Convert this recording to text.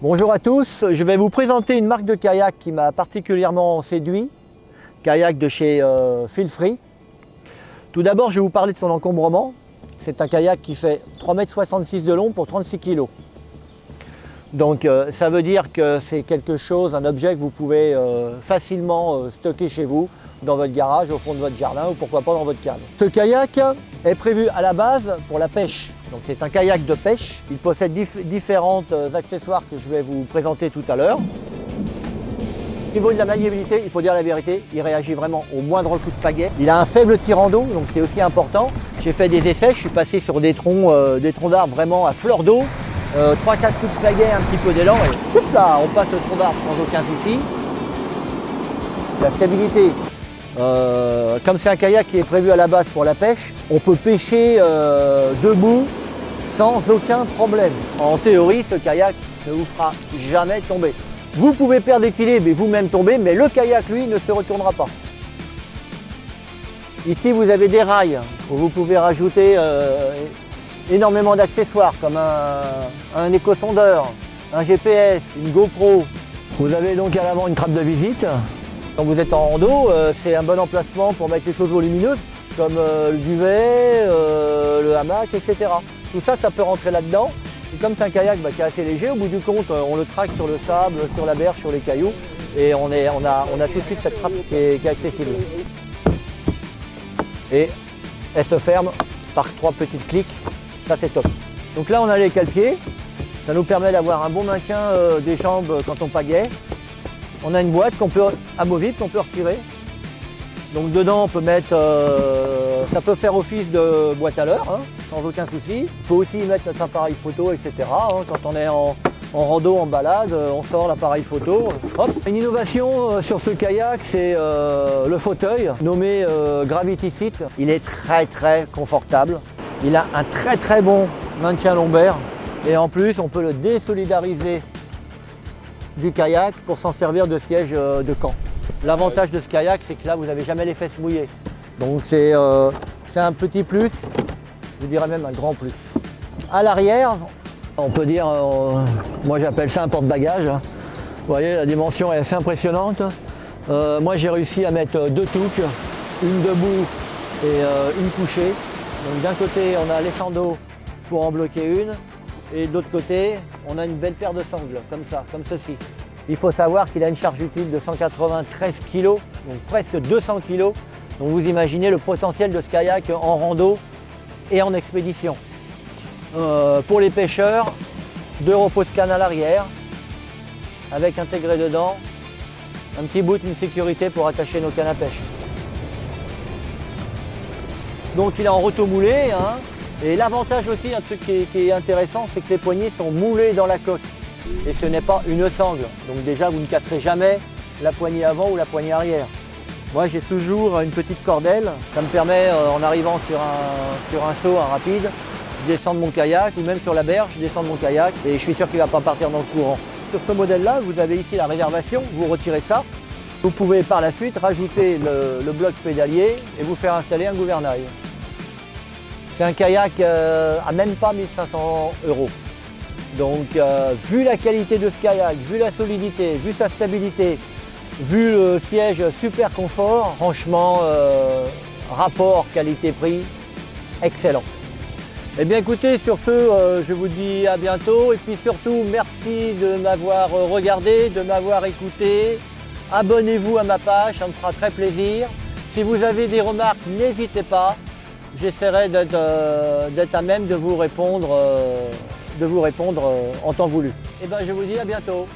Bonjour à tous, je vais vous présenter une marque de kayak qui m'a particulièrement séduit, kayak de chez Feelfree. Tout d'abord, je vais vous parler de son encombrement. C'est un kayak qui fait 3,66 m de long pour 36 kg. Donc ça veut dire que c'est quelque chose, un objet que vous pouvez facilement stocker chez vous, dans votre garage, au fond de votre jardin ou pourquoi pas dans votre cave. Ce kayak est prévu à la base pour la pêche. Donc c'est un kayak de pêche. Il possède différents accessoires que je vais vous présenter tout à l'heure. Au niveau de la maniabilité, il faut dire la vérité, il réagit vraiment au moindre coup de pagaie. Il a un faible tirant d'eau, donc c'est aussi important. J'ai fait des essais, je suis passé sur des troncs d'arbres vraiment à fleur d'eau. 3-4 coups de pagaie, un petit peu d'élan et hop là, on passe le tronc d'arbre sans aucun souci. La stabilité. Comme c'est un kayak qui est prévu à la base pour la pêche, on peut pêcher debout sans aucun problème. En théorie, ce kayak ne vous fera jamais tomber. Vous pouvez perdre l'équilibre et vous-même tomber, mais le kayak, lui, ne se retournera pas. Ici, vous avez des rails où vous pouvez rajouter énormément d'accessoires comme un éco-sondeur, un GPS, une GoPro. Vous avez donc à l'avant une trappe de visite. Quand vous êtes en rando, c'est un bon emplacement pour mettre les choses volumineuses comme le duvet, le hamac, etc. Tout ça, ça peut rentrer là-dedans. Et comme c'est un kayak qui est assez léger, au bout du compte, on le traque sur le sable, sur la berge, sur les cailloux. Et on a tout de suite cette trappe qui est accessible. Et elle se ferme par 3 petites clics. Ça, c'est top. Donc là, on a les cale-pieds. Ça nous permet d'avoir un bon maintien des jambes quand on pagaie. On a une boîte amovible qu'on peut retirer. Donc dedans on peut mettre, ça peut faire office de boîte à leurre, hein, sans aucun souci. On peut aussi y mettre notre appareil photo, etc. hein. Quand on est en rando, en balade, on sort l'appareil photo. Hop. Une innovation sur ce kayak, c'est le fauteuil nommé Gravity Seat. Il est très confortable. Il a un très bon maintien lombaire. Et en plus on peut le désolidariser du kayak pour s'en servir de siège de camp. L'avantage de ce kayak, c'est que là, vous n'avez jamais les fesses mouillées. Donc c'est un petit plus, je dirais même un grand plus. À l'arrière, on peut dire, moi j'appelle ça un porte-bagages. Vous voyez, la dimension est assez impressionnante. Moi j'ai réussi à mettre 2 touques, une debout et une couchée. Donc d'un côté, on a les sandaux pour en bloquer une. Et de l'autre côté, on a une belle paire de sangles, comme ça, comme ceci. Il faut savoir qu'il a une charge utile de 193 kg, donc presque 200 kg. Donc vous imaginez le potentiel de ce kayak en rando et en expédition. Pour les pêcheurs, 2 repose-cannes à l'arrière, avec intégré dedans un petit bout, une sécurité pour attacher nos cannes à pêche. Donc il est en roto-moulé. Hein. Et l'avantage aussi, un truc qui est intéressant, c'est que les poignées sont moulées dans la coque. Et ce n'est pas une sangle. Donc déjà, vous ne casserez jamais la poignée avant ou la poignée arrière. Moi, j'ai toujours une petite cordelle. Ça me permet, en arrivant sur un saut, un rapide, je descends de mon kayak, ou même sur la berge, je descends de mon kayak, et je suis sûr qu'il ne va pas partir dans le courant. Sur ce modèle-là, vous avez ici la réservation, vous retirez ça. Vous pouvez par la suite rajouter le bloc pédalier et vous faire installer un gouvernail. C'est un kayak à même pas 1 500 €. Donc vu la qualité de ce kayak, vu la solidité, vu sa stabilité, vu le siège super confort, franchement rapport qualité-prix excellent. Eh bien écoutez, sur ce, je vous dis à bientôt et puis surtout merci de m'avoir regardé, de m'avoir écouté. Abonnez-vous à ma page, ça me fera très plaisir. Si vous avez des remarques, n'hésitez pas. J'essaierai d'être à même de vous répondre en temps voulu. Et ben je vous dis à bientôt.